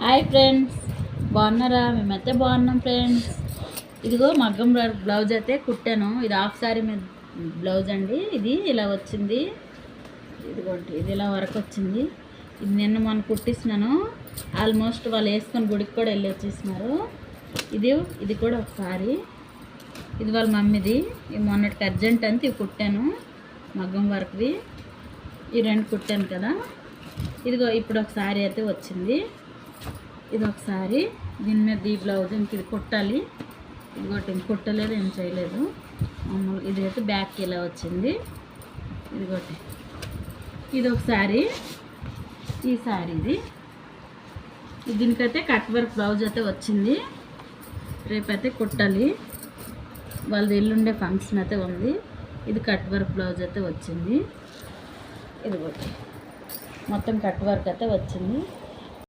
Hi friends, బాగున్నారా? మేమైతే బాగున్నాం ఫ్రెండ్స్. ఇదిగో మగ్గం బ్లౌజ్ అయితే కుట్టాను. ఇది హాఫ్ సారీ మీద బ్లౌజ్ అండి. ఇది ఇలా వచ్చింది. ఇదిగోండి, ఇది ఇలా వరకు వచ్చింది. ఇది నిన్న మొన్న కుట్టిస్తున్నాను. ఆల్మోస్ట్ వాళ్ళు వేసుకొని గుడికి కూడా వెళ్ళి వచ్చేసినారు. ఇది కూడా ఒకసారి ఇది వాళ్ళ మమ్మీది. ఇది మొన్నటికి అర్జెంట్ అంతే ఇవి కుట్టాను. మగ్గం వర్క్వి ఈ రెండు కుట్టాను కదా. ఇదిగో ఇప్పుడు ఒకసారి అయితే వచ్చింది. ఇది ఒకసారి దీని మీద ఈ బ్లౌజ్ ఇంక ఇది కుట్టాలి. ఇదిగోటి ఇంక కుట్టలేదు, ఏం చేయలేదు. మామూలు ఇది అయితే బ్యాక్ ఇలా వచ్చింది. ఇదిగోటి ఇది ఒకసారి, ఈ సారీ ఇది దీనికైతే కట్ వర్క్ బ్లౌజ్ అయితే వచ్చింది. రేపైతే కుట్టాలి. వాళ్ళది ఎల్లుండే ఫంక్షన్ అయితే ఉంది. ఇది కట్ వర్క్ బ్లౌజ్ అయితే వచ్చింది. ఇదిగోటి మొత్తం కట్ వర్క్ అయితే వచ్చింది.